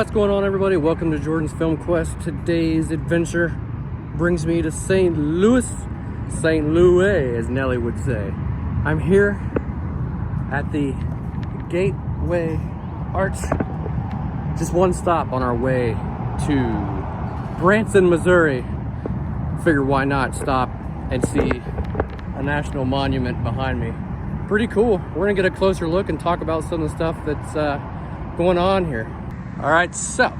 What's going on, everybody? Welcome to Jordan's Film Quest. Today's adventure brings me to St. Louis, as Nelly would say. I'm here at the Gateway Arch, just one stop on our way to Branson, Missouri. Figure why not stop and see a national monument behind me. Pretty cool. We're gonna get a closer look and talk about some of the stuff that's going on here. All right, so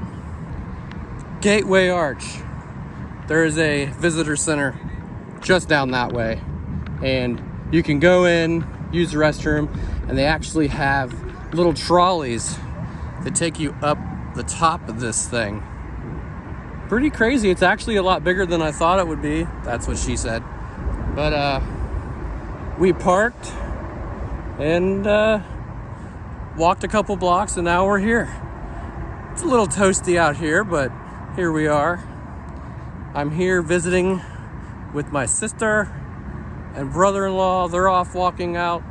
Gateway Arch. There is a visitor center just down that way, and you can go in, use the restroom, and they actually have little trolleys that take you up the top of this thing. Pretty crazy. It's actually a lot bigger than I thought it would be. That's what she said. But we parked and walked a couple blocks, and now we're here. It's a little toasty out here, but here we are. I'm here visiting with my sister and brother-in-law. They're off walking out,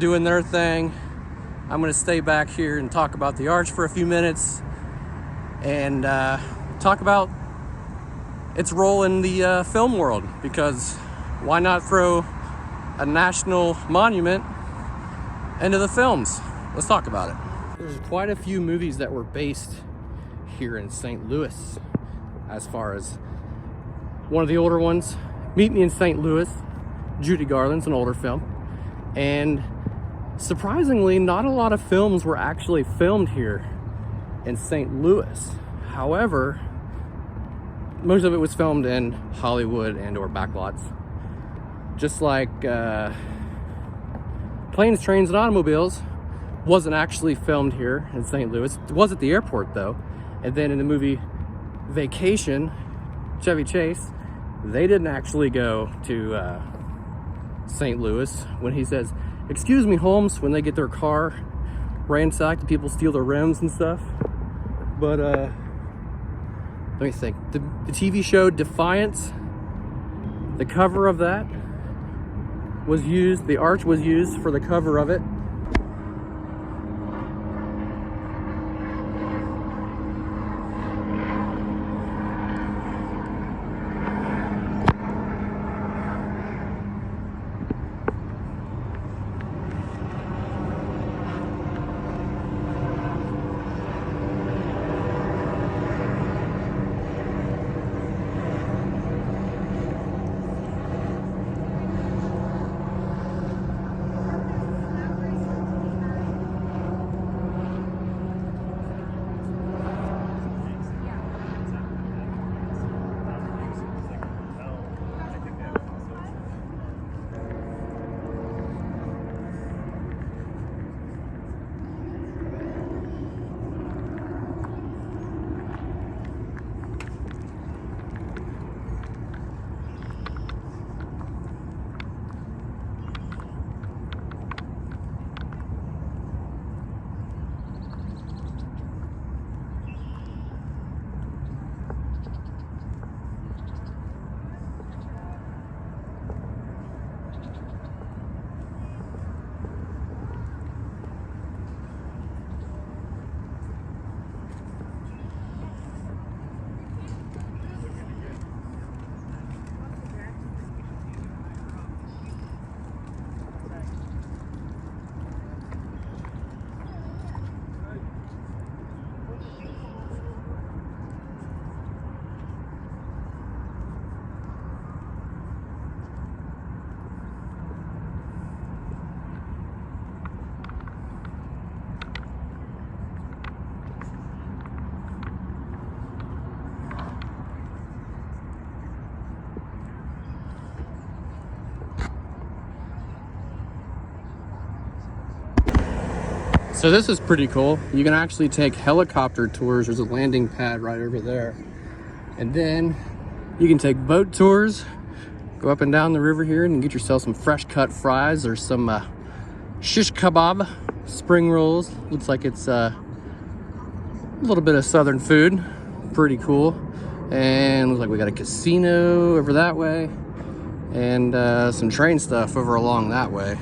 doing their thing. I'm gonna stay back here and talk about the arch for a few minutes and talk about its role in the film world, because why not throw a national monument into the films? Let's talk about it. There's quite a few movies that were based here in St. Louis. As far as one of the older ones, Meet Me in St. Louis, Judy Garland's an older film. And surprisingly, not a lot of films were actually filmed here in St. Louis. However, most of it was filmed in Hollywood and or backlots. Just like Planes, Trains, and Automobiles wasn't actually filmed here in St. Louis. It was at the airport though. And then in the movie Vacation, Chevy Chase, they didn't actually go to St. Louis. When he says, "Excuse me, Holmes," when they get their car ransacked and people steal their rims and stuff. But let me think. The TV show Defiance, the cover of that was used, the arch was used for the cover of it. So this is pretty cool. You can actually take helicopter tours. There's a landing pad right over there. And then you can take boat tours, go up and down the river here and get yourself some fresh cut fries or some shish kebab, spring rolls. Looks like it's a little bit of southern food. Pretty cool. And looks like we got a casino over that way and some train stuff over along that way.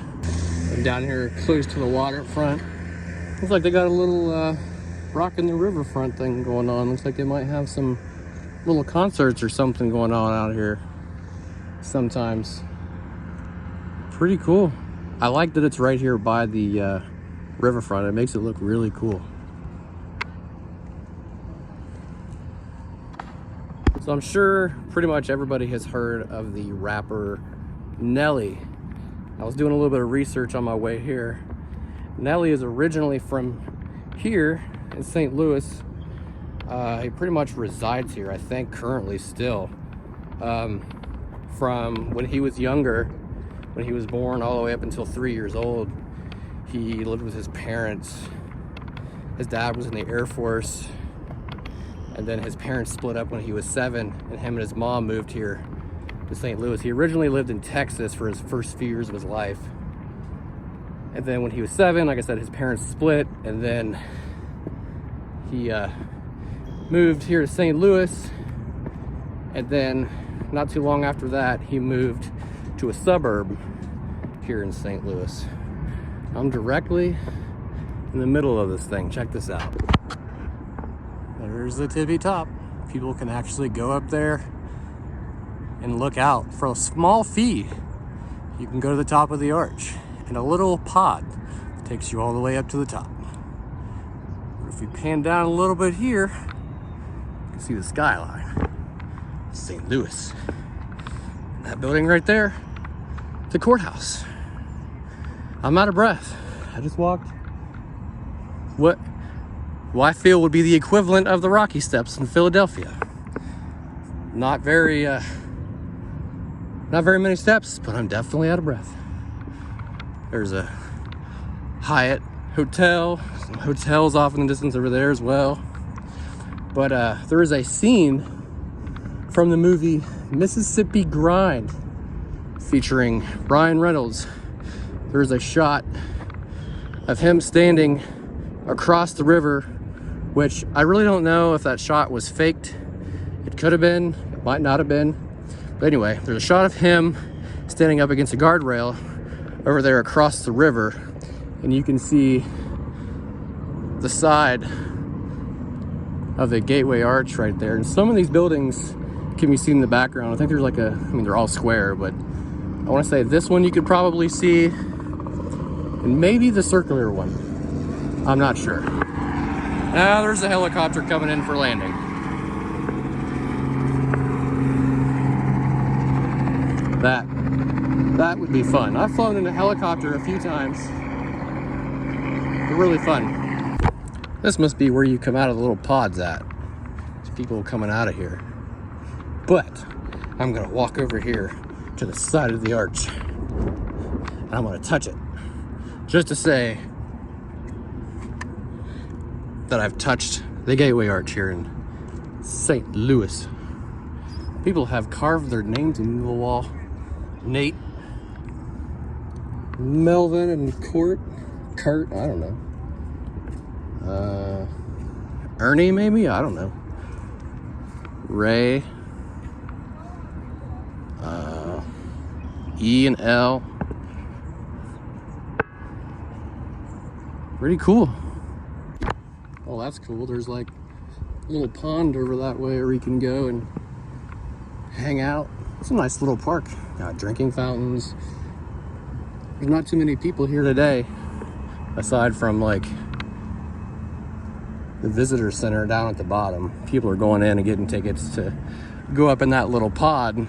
And down here close to the waterfront. Looks like they got a little rocking the riverfront thing going on. Looks like they might have some little concerts or something going on out here sometimes. Pretty cool. I like that it's right here by the riverfront. It makes it look really cool. So I'm sure pretty much everybody has heard of the rapper Nelly. I was doing a little bit of research on my way here. Nelly is originally from here in St. Louis. He pretty much resides here, I think, currently still. From when he was younger, when he was born all the way up until 3 years old, he lived with his parents. His dad was in the Air Force, and then his parents split up when he was 7, and him and his mom moved here to St. Louis. He originally lived in Texas for his first few years of his life. And then when he was 7, like I said, his parents split, and then he moved here to St. Louis. And then not too long after that, he moved to a suburb here in St. Louis. I'm directly in the middle of this thing. Check this out. There's the tippy top. People can actually go up there and look out. For a small fee, you can go to the top of the arch in a little pod that takes you all the way up to the top. But if we pan down a little bit here, you can see the skyline. St. Louis. And that building right there, the courthouse. I'm out of breath. I just walked what I feel would be the equivalent of the Rocky Steps in Philadelphia. Not very many steps, but I'm definitely out of breath. There's a Hyatt hotel, some hotels off in the distance over there as well. But there is a scene from the movie Mississippi Grind featuring Ryan Reynolds. There's a shot of him standing across the river, which I really don't know if that shot was faked. It could have been, it might not have been. But anyway, there's a shot of him standing up against a guardrail over there across the river, and you can see the side of the Gateway Arch right there. And some of these buildings can be seen in the background. I think there's like they're all square, but I want to say this one you could probably see, and maybe the circular one. I'm not sure. Now there's a helicopter coming in for landing. That would be fun. I've flown in a helicopter a few times. They're really fun. This must be where you come out of the little pods at. There's people coming out of here. But I'm gonna walk over here to the side of the arch, and I'm gonna touch it just to say that I've touched the Gateway Arch here in St. Louis. People have carved their names into the wall. Nate, Melvin, and Kurt, I don't know. Ernie, maybe? I don't know. Ray, E and L. Pretty cool. Oh, that's cool. There's like a little pond over that way where you can go and hang out. It's a nice little park. Got drinking fountains. There's not too many people here today, aside from like the visitor center down at the bottom. People are going in and getting tickets to go up in that little pod,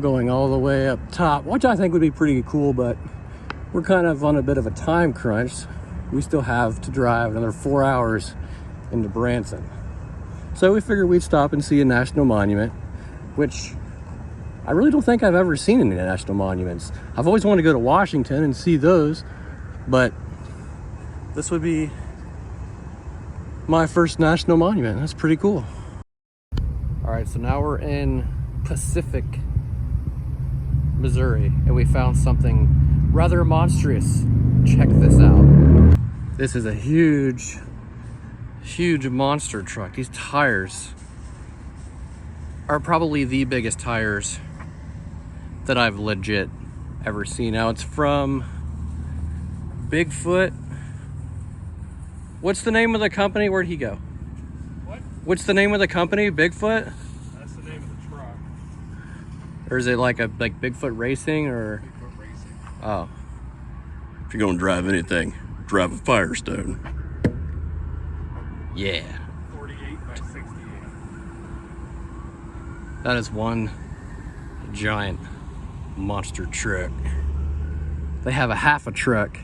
going all the way up top, which I think would be pretty cool, but we're kind of on a bit of a time crunch. We still have to drive another 4 hours into Branson. So we figured we'd stop and see a national monument, which I really don't think I've ever seen any national monuments. I've always wanted to go to Washington and see those, but this would be my first national monument. That's pretty cool. All right, so now we're in Pacific, Missouri, and we found something rather monstrous. Check this out. This is a huge monster truck. These tires are probably the biggest tires that I've legit ever seen. Now it's from Bigfoot, What's the name of the company? Where'd he go? What? What's the name of the company? Bigfoot? That's the name of the truck. Or is it like Bigfoot Racing or? Bigfoot Racing. Oh. If you're gonna drive anything, drive a Firestone. Yeah. 48 by 68. That is one giant monster truck. They have a half a truck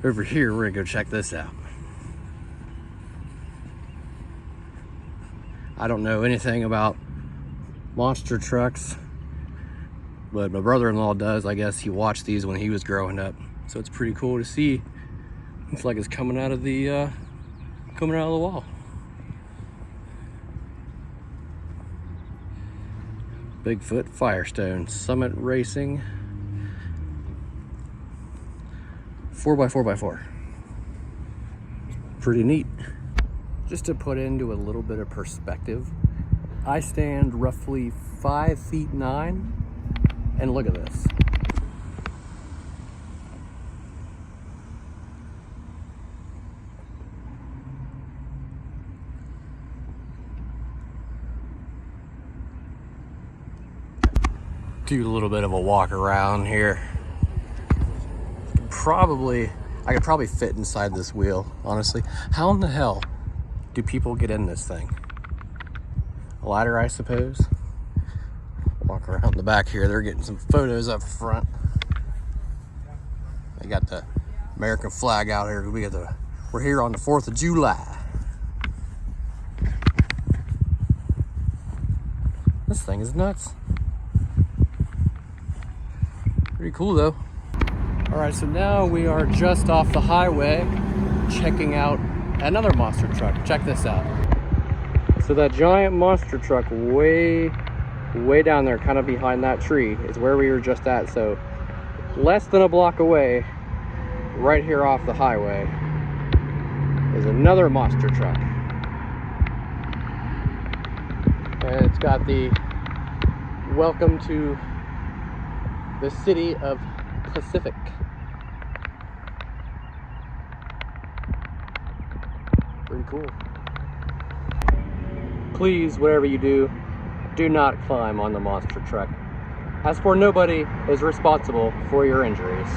over here. We're gonna go check this out. I don't know anything about monster trucks, but my brother-in-law does. I guess he watched these when he was growing up, so it's pretty cool to see. Looks like it's coming out of the wall. Bigfoot Firestone Summit Racing 4x4x4. Pretty neat. Just to put into a little bit of perspective, I stand roughly 5'9", and look at this. Do a little bit of a walk around here. I could probably fit inside this wheel, honestly. How in the hell do people get in this thing? A ladder, I suppose. Walk around the back here. They're getting some photos up front. They got the American flag out here. We're here on the 4th of July. This thing is nuts. Pretty cool though. All right, so now we are just off the highway checking out another monster truck. Check this out. So that giant monster truck way down there, kind of behind that tree, is where we were just at. So less than a block away, right here off the highway, is another monster truck. And it's got the welcome to the city of Pacific. Pretty cool. Please, whatever you do not climb on the monster truck. As for nobody is responsible for your injuries.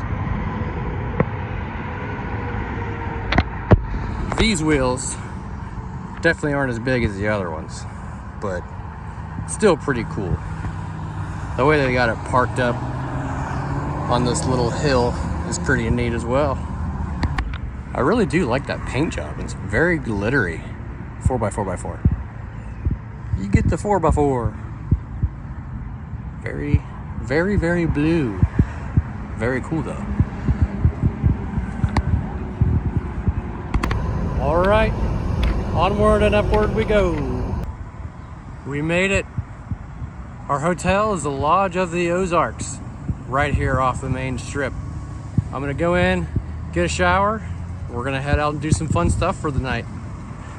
These wheels definitely aren't as big as the other ones, but still pretty cool. The way they got it parked up on this little hill is pretty neat as well. I really do like that paint job. It's very glittery. 4x4x4. You get the 4x4. Very, very, very blue. Very cool though. All right, onward and upward we go. We made it. Our hotel is the Lodge of the Ozarks, right here off the main strip. I'm gonna go in, get a shower. We're gonna head out and do some fun stuff for the night.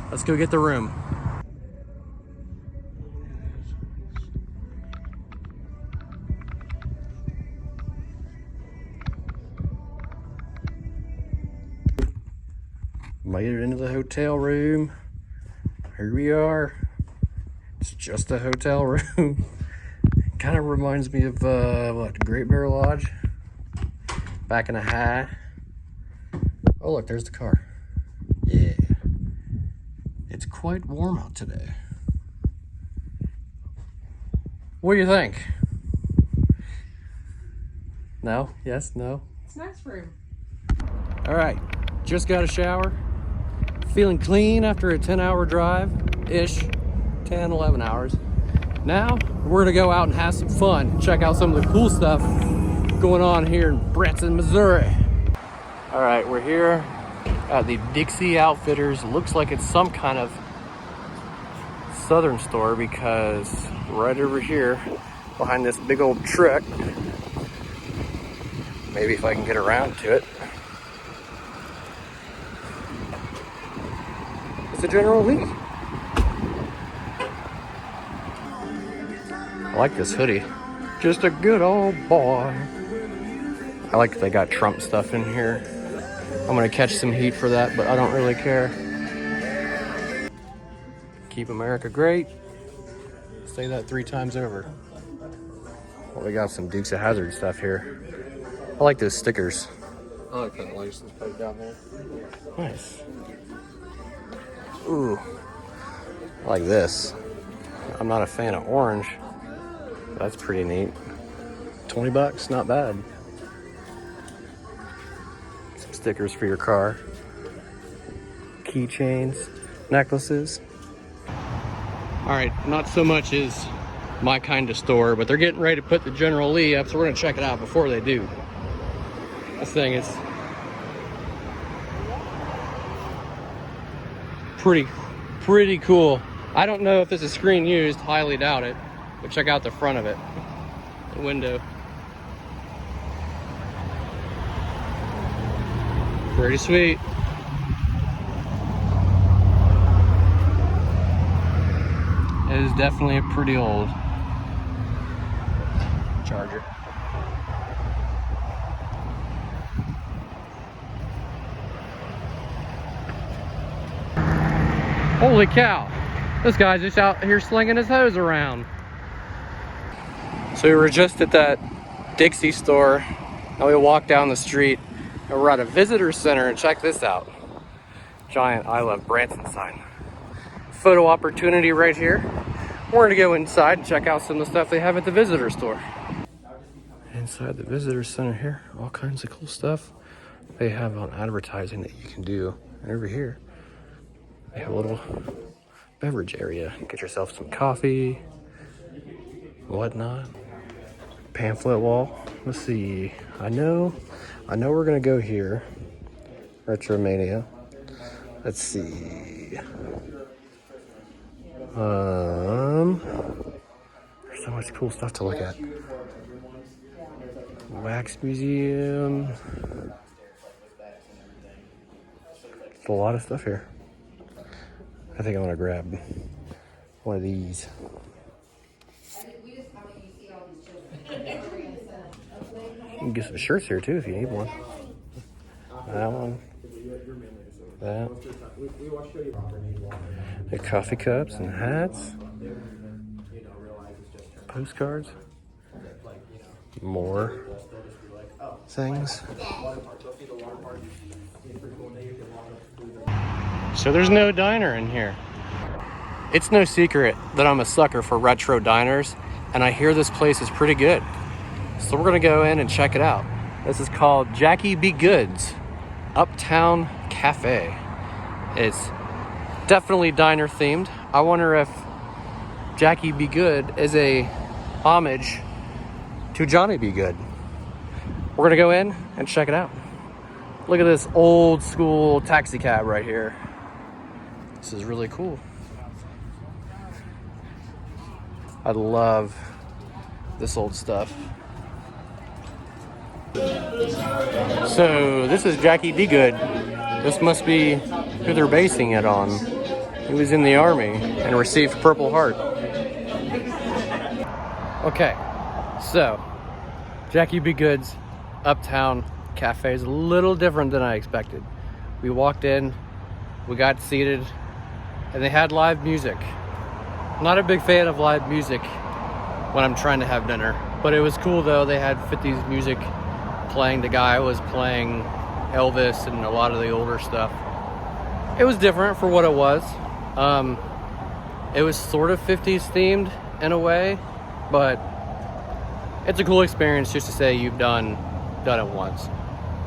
Let's go get the room. Made it into the hotel room. Here we are. It's just a hotel room. Kind of reminds me of Great Bear Lodge back in the high. Oh look, there's the car. Yeah, it's quite warm out today. What do you think? No? Yes? No? It's a nice room. All right, just got a shower. Feeling clean after a 10-hour drive-ish, 10, 11 hours. Now, we're gonna go out and have some fun, check out some of the cool stuff going on here in Branson, Missouri. All right, we're here at the Dixie Outfitters. Looks like it's some kind of southern store because right over here, behind this big old truck, maybe if I can get around to it, it's a General Lee. I like this hoodie. Just a good old boy. I like that they got Trump stuff in here. I'm gonna catch some heat for that, but I don't really care. Keep America great. Say that 3 times over. Well, we got some Dukes of Hazzard stuff here. I like those stickers. I like that license plate down there. Nice. Ooh, I like this. I'm not a fan of orange. That's pretty neat. 20 bucks, not bad. Some stickers for your car. Keychains, necklaces. All right, not so much as my kind of store, but they're getting ready to put the General Lee up, so we're gonna check it out before they do. This thing is pretty cool. I don't know if this is screen used, highly doubt it, but check out the front of it, the window. Pretty sweet. It is definitely pretty old. Charger. Holy cow, this guy's just out here slinging his hose around. So we were just at that Dixie store. Now we walk down the street and we're at a visitor center, and check this out. Giant I Love Branson sign. Photo opportunity right here. We're gonna go inside and check out some of the stuff they have at the visitor store. Inside the visitor center here, all kinds of cool stuff they have on advertising that you can do. And over here, they have a little beverage area. Get yourself some coffee, whatnot. Pamphlet wall. Let's see. I know we're gonna go here. Retromania. Let's see. There's so much cool stuff to look at. Wax museum. There's a lot of stuff here. I think I'm gonna grab one of these. You can get some shirts here too if you need one. That one. That. The coffee cups and hats. Postcards. More things. So there's no diner in here. It's no secret that I'm a sucker for retro diners, and I hear this place is pretty good. So we're gonna go in and check it out. This is called Jackie B. Good's Uptown Cafe. It's definitely diner themed. I wonder if Jackie B. Good is a homage to Johnny B. Good. We're gonna go in and check it out. Look at this old school taxi cab right here. This is really cool. I love this old stuff. So this is Jackie B. Good. This must be who they're basing it on. He was in the Army and received Purple Heart. Okay, so Jackie B. Good's Uptown Cafe is a little different than I expected. We walked in, we got seated, and they had live music. I'm not a big fan of live music when I'm trying to have dinner, but it was cool though. They had 50s music playing. The guy was playing Elvis and a lot of the older stuff. It was different for what it was. It was sort of 50s themed in a way, but it's a cool experience just to say you've done it once.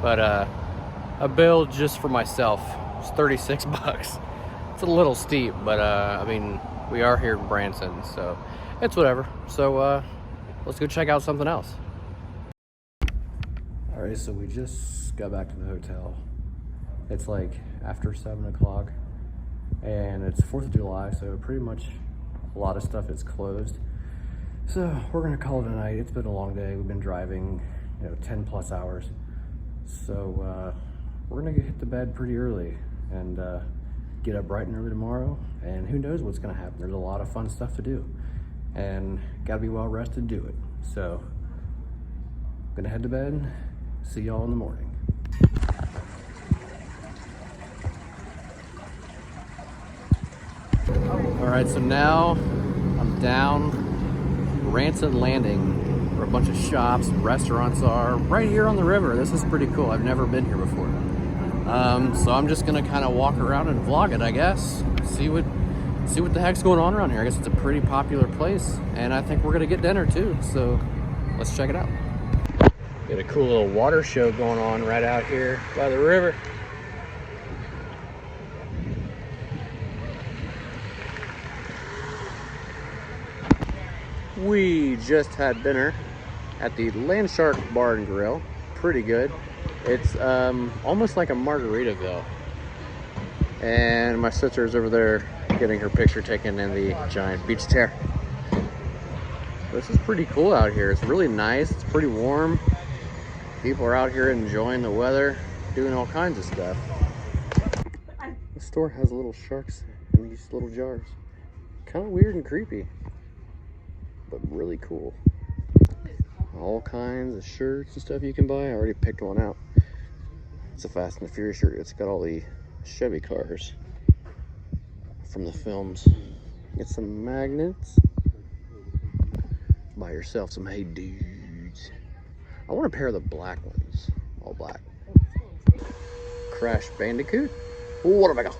But a bill just for myself was 36 bucks. It's a little steep, but I mean, we are here in Branson, so it's whatever. So let's go check out something else. All right, so we just got back to the hotel. It's like after 7 o'clock, and it's 4th of July, so pretty much a lot of stuff is closed. So we're gonna call it a night. It's been a long day. We've been driving, 10 plus hours. So we're gonna hit the bed pretty early and get up bright and early tomorrow. And who knows what's gonna happen. There's a lot of fun stuff to do, and gotta be well rested to do it. So I'm gonna head to bed. See y'all in the morning. All right, so now I'm down Branson Landing, where a bunch of shops and restaurants are right here on the river. This is pretty cool. I've never been here before. So I'm just gonna kind of walk around and vlog it, I guess. See what the heck's going on around here. I guess it's a pretty popular place, and I think we're gonna get dinner too. So let's check it out. Got a cool little water show going on right out here by the river. We just had dinner at the Land Shark Bar and Grill. Pretty good. It's almost like a Margaritaville. And my sister's over there getting her picture taken in the giant beach chair. This is pretty cool out here. It's really nice. It's pretty warm. People are out here enjoying the weather, doing all kinds of stuff. The store has little sharks in these little jars. Kind of weird and creepy, but really cool. All kinds of shirts and stuff you can buy. I already picked one out. It's a Fast and the Furious shirt. It's got all the Chevy cars from the films. Get some magnets. Buy yourself some Hey Dudes. I want a pair of the black ones. All black. Crash Bandicoot. What have I got?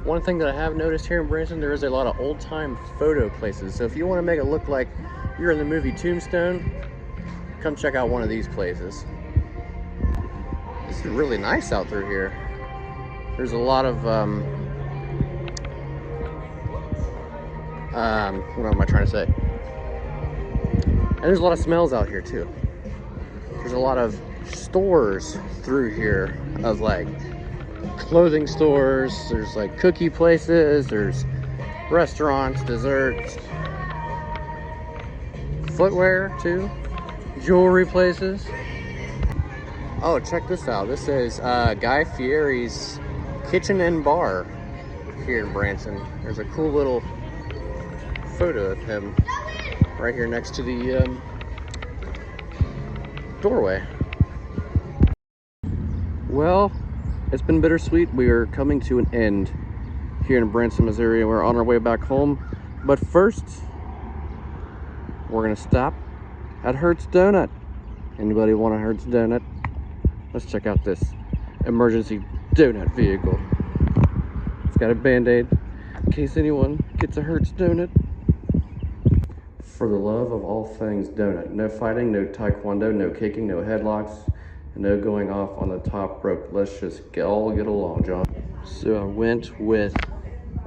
One thing that I have noticed here in Branson, there is a lot of old-time photo places. So if you want to make it look like you're in the movie Tombstone, come check out one of these places. This is really nice out through here. There's a lot of, what am I trying to say? And there's a lot of smells out here too. There's a lot of stores through here of like clothing stores. There's like cookie places. There's restaurants, desserts, footwear too, jewelry places. Oh, check this out. This is Guy Fieri's Kitchen and Bar here in Branson. There's a cool little photo of him right here next to the doorway. Well, it's been bittersweet. We are coming to an end here in Branson, Missouri. We're on our way back home. But first, we're gonna stop at Hertz Donut. Anybody want a Hertz Donut? Let's check out this emergency donut vehicle. It's got a Band-Aid in case anyone gets a Hertz Donut. For the love of all things donut. No fighting, no taekwondo, no kicking, no headlocks, and no going off on the top rope. Let's just all get along, John. So I went with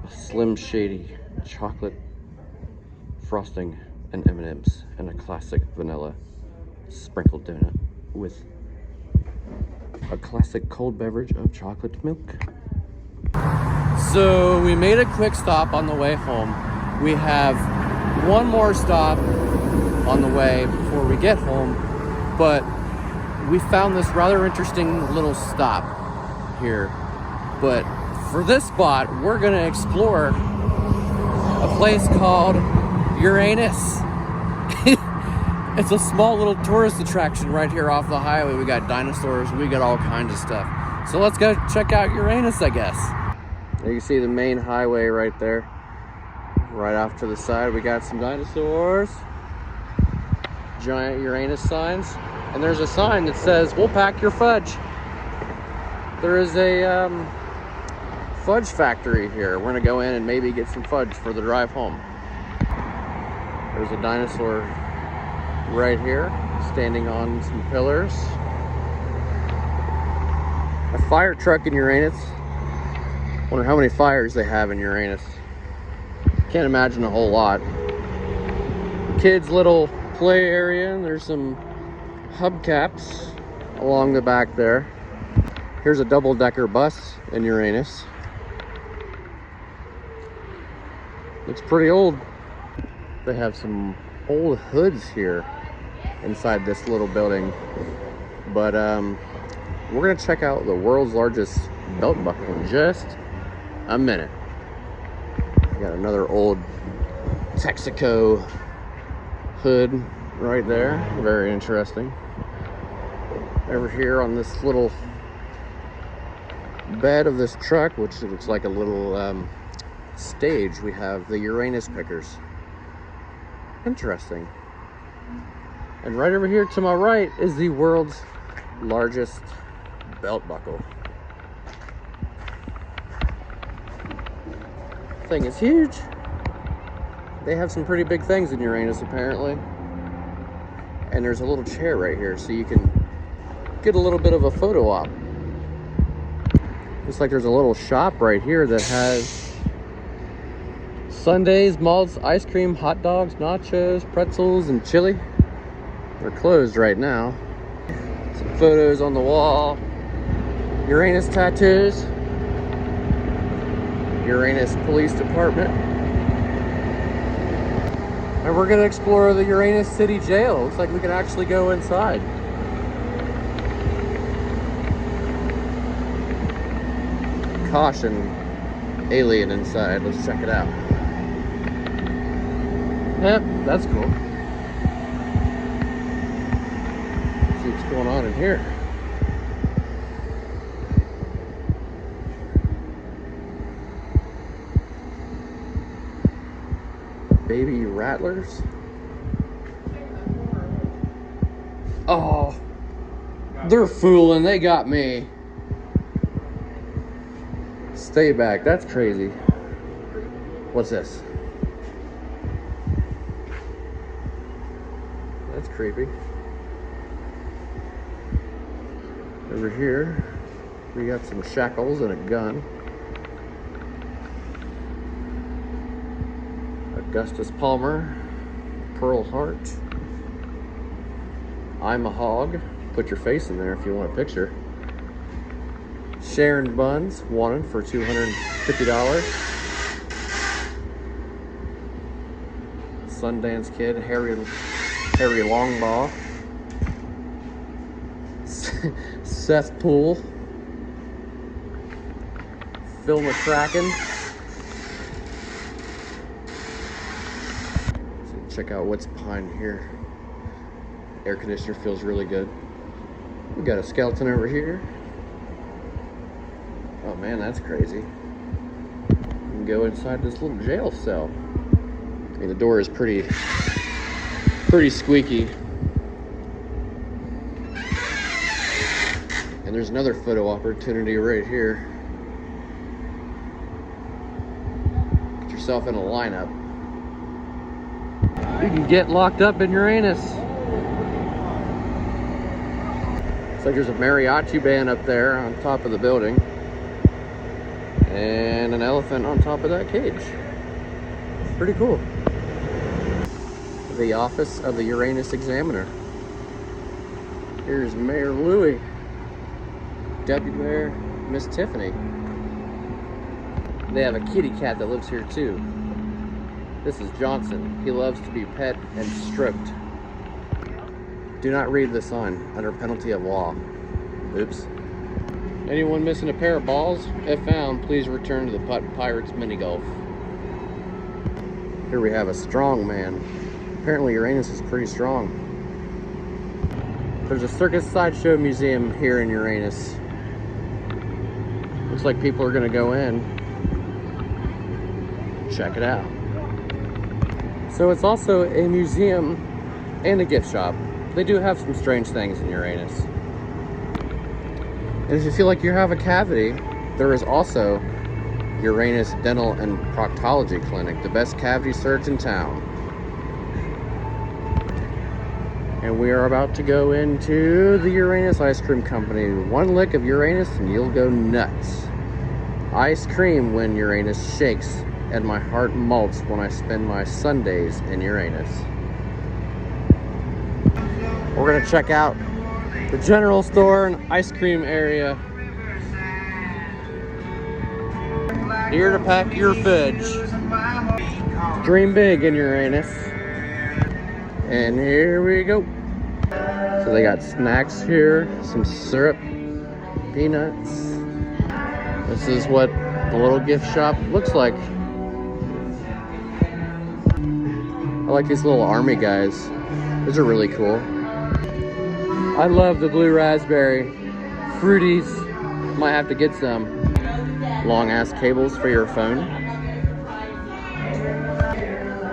a Slim Shady chocolate frosting and M&Ms and a classic vanilla sprinkled donut with a classic cold beverage of chocolate milk. So we made a quick stop on the way home. We have one more stop on the way before we get home, but we found this rather interesting little stop here. But for this spot, we're gonna explore a place called Uranus. It's a small little tourist attraction right here off the highway. We got dinosaurs, we got all kinds of stuff. So let's go check out Uranus, I guess. You can see the main highway right there. Right off to the side, we got some dinosaurs. Giant Uranus signs. And there's a sign that says, "We'll pack your fudge." There is a fudge factory here. We're gonna go in and maybe get some fudge for the drive home. There's a dinosaur right here, standing on some pillars. A fire truck in Uranus. Wonder how many fires they have in Uranus. Can't imagine a whole lot. Kids' little play area, and there's some hubcaps along the back there. Here's a double-decker bus in Uranus. Looks pretty old. They have some old hoods here inside this little building. But we're gonna check out the world's largest belt buckle in just a minute. Got another old Texaco hood right there. Very interesting. Over here on this little bed of this truck, which looks like a little stage, we have the Uranus pickers. Interesting. And right over here to my right is the world's largest belt buckle. Thing is huge. They have some pretty big things in Uranus apparently. And there's a little chair right here so you can get a little bit of a photo op. Looks like there's a little shop right here that has sundaes, malts, ice cream, hot dogs, nachos, pretzels, and chili. They're closed right now. Some photos on the wall. Uranus tattoos. Uranus Police Department. And we're gonna explore the Uranus City Jail. Looks like we can actually go inside. Caution, alien inside. Let's check it out. Yep, that's cool. Let's see what's going on in here. Baby rattlers. Oh, they're fooling. They got me. Stay back. That's crazy. What's this? That's creepy. Over here, we got some shackles and a gun. Augustus Palmer, Pearl Heart. I'm a Hog. Put your face in there if you want a picture. Sharon Buns, wanted for $250. Sundance Kid, Harry Longbaugh. Seth Poole. Phil McCracken. So check out what's behind here. Air conditioner feels really good. We got a skeleton over here. Oh man, that's crazy. You can go inside this little jail cell. I mean, the door is pretty squeaky. And there's another photo opportunity right here. Get yourself in a lineup. You can get locked up in Uranus. Looks like there's a mariachi band up there on top of the building. And an elephant on top of that cage. Pretty cool. The office of the Uranus Examiner. Here's Mayor Louie. Deputy Mayor Miss Tiffany. They have a kitty cat that lives here too. This is Johnson. He loves to be pet and stroked. Do not read the sign under penalty of law. Oops. Anyone missing a pair of balls? If found, please return to the Pirates Mini Golf. Here we have a strong man. Apparently Uranus is pretty strong. There's a circus sideshow museum here in Uranus. Looks like people are gonna go in. Check it out. So it's also a museum and a gift shop. They do have some strange things in Uranus. And if you feel like you have a cavity, there is also Uranus Dental and Proctology Clinic, the best cavity surge in town. And we are about to go into the Uranus Ice Cream Company. One lick of Uranus and you'll go nuts. Ice cream when Uranus shakes, and my heart melts when I spend my Sundays in Uranus. We're gonna check out the general store and ice cream area. Here to pack your fudge. Dream big in Uranus. And here we go. So they got snacks here, some syrup, peanuts. This is what the little gift shop looks like. I like these little army guys. Those are really cool. I love the blue raspberry. Fruities. Might have to get some. Long ass cables for your phone.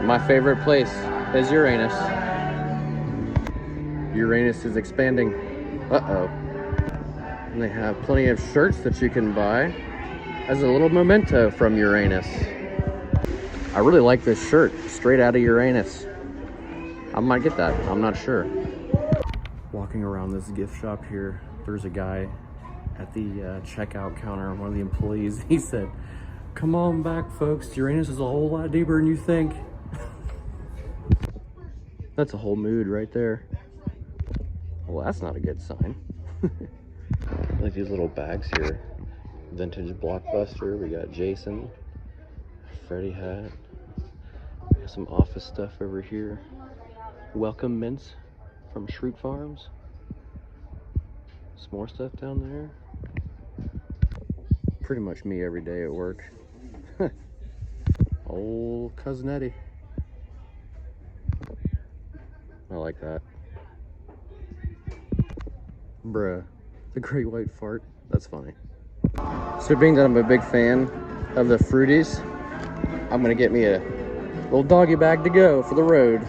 my favorite place is Uranus. Uranus is expanding. Uh-oh. And they have plenty of shirts that you can buy as a little memento from Uranus. I really like this shirt, straight out of Uranus. I might get that, I'm not sure. Walking around this gift shop here, there's a guy at the checkout counter, one of the employees. He said, "Come on back, folks. Uranus is a whole lot deeper than you think." That's a whole mood right there. Well, that's not a good sign. I like these little bags here. Vintage Blockbuster. We got Jason, Freddy hat. We got some office stuff over here. Welcome mints from Shroot Farms. Some more stuff down there. Pretty much me every day at work. Old Cousin Eddie. I like that. Bruh, the great white fart. That's funny. So being that I'm a big fan of the fruities, I'm gonna get me a little doggy bag to go for the road.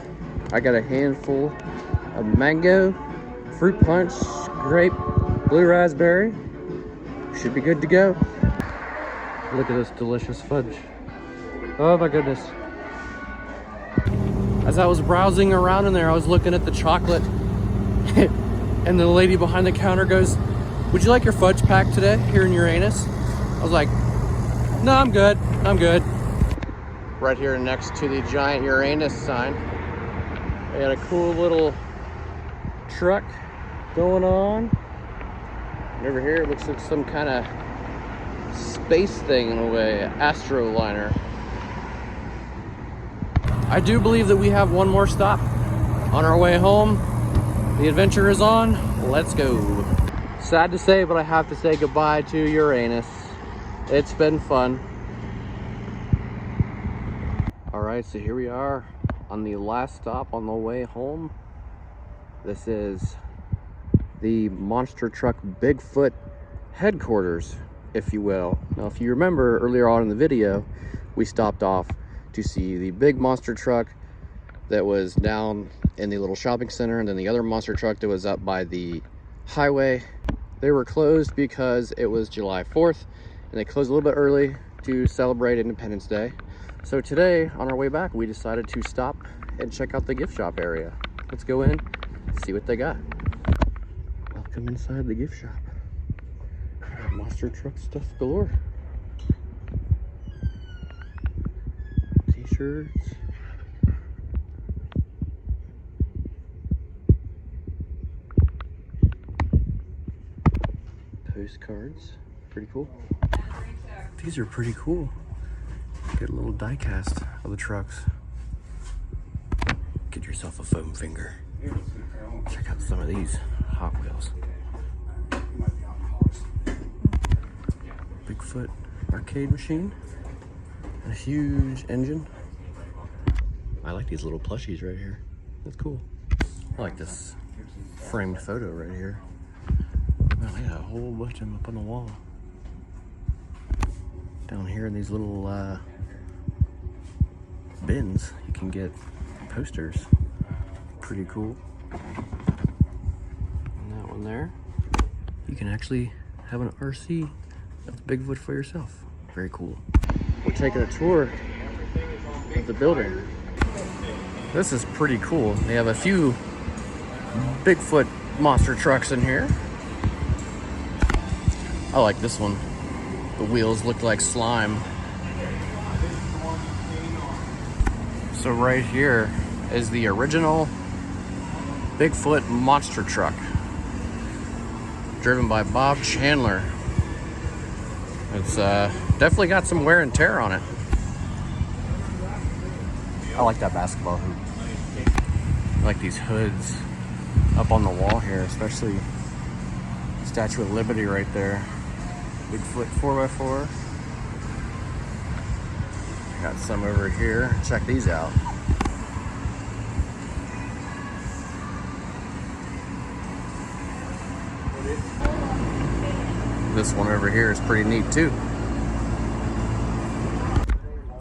I got a handful of mango, fruit punch, grape, blue raspberry. Should be good to go. Look at this delicious fudge. Oh my goodness. As I was browsing around in there, I was looking at the chocolate and the lady behind the counter goes, "Would you like your fudge pack today here in Uranus?" I was like, "No, I'm good, I'm good." Right here next to the giant Uranus sign, they got a cool little truck going on. And over here it looks like some kind of space thing in a way, astroliner. I do believe that we have one more stop on our way home. The adventure is on. Let's go. Sad to say, but I have to say goodbye to Uranus. It's been fun. All right, so here we are on the last stop on the way home. This is the monster truck Bigfoot headquarters, if you will. Now, if you remember earlier on in the video, we stopped off to see the big monster truck that was down in the little shopping center, and then the other monster truck that was up by the highway. They were closed because it was July 4th, and they closed a little bit early to celebrate Independence Day. So today, on our way back, we decided to stop and check out the gift shop area. Let's go in, see what they got. Welcome inside the gift shop. Monster truck stuff galore. T-shirts. Postcards. Pretty cool. These are pretty cool. Get a little die cast of the trucks. Get yourself a foam finger. Check out some of these Hot Wheels. Bigfoot arcade machine. A huge engine. I like these little plushies right here. That's cool. I like this framed photo right here. Man, I got a whole bunch of them up on the wall. Down here in these little bins, you can get posters. Pretty cool. And that one there, you can actually have an RC of the Bigfoot for yourself. Very cool. We're taking a tour of the building. This is pretty cool. They have a few Bigfoot monster trucks in here. I like this one. The wheels look like slime. So right here is the original Bigfoot monster truck, driven by Bob Chandler. It's definitely got some wear and tear on it. I like that basketball hoop. I like these hoods up on the wall here, especially Statue of Liberty right there. Bigfoot 4x4. Got some over here. Check these out. This one over here is pretty neat too.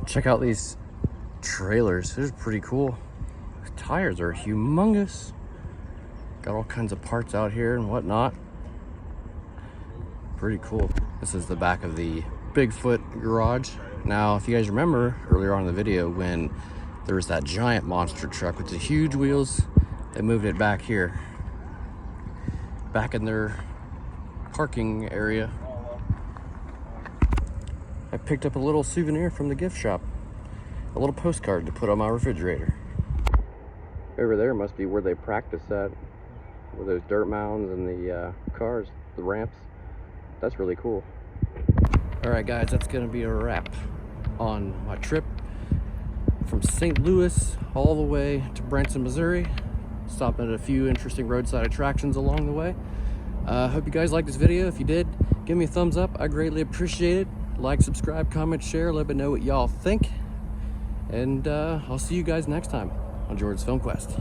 Check out these trailers. This is pretty cool. The tires are humongous. Got all kinds of parts out here and whatnot. Pretty cool. This is the back of the Bigfoot garage. Now, if you guys remember earlier on in the video when there was that giant monster truck with the huge wheels, they moved it back here, back in their parking area. I picked up a little souvenir from the gift shop, a little postcard to put on my refrigerator. Over there must be where they practice at, where those dirt mounds and the cars, the ramps. That's really cool. All right, guys, that's gonna be a wrap on my trip from St. Louis all the way to Branson, Missouri. Stopping at a few interesting roadside attractions along the way. Hope you guys liked this video. If you did, give me a thumbs up. I greatly appreciate it. Like, subscribe, comment, share. Let me know what y'all think. And I'll see you guys next time on Jordan's Film Quest.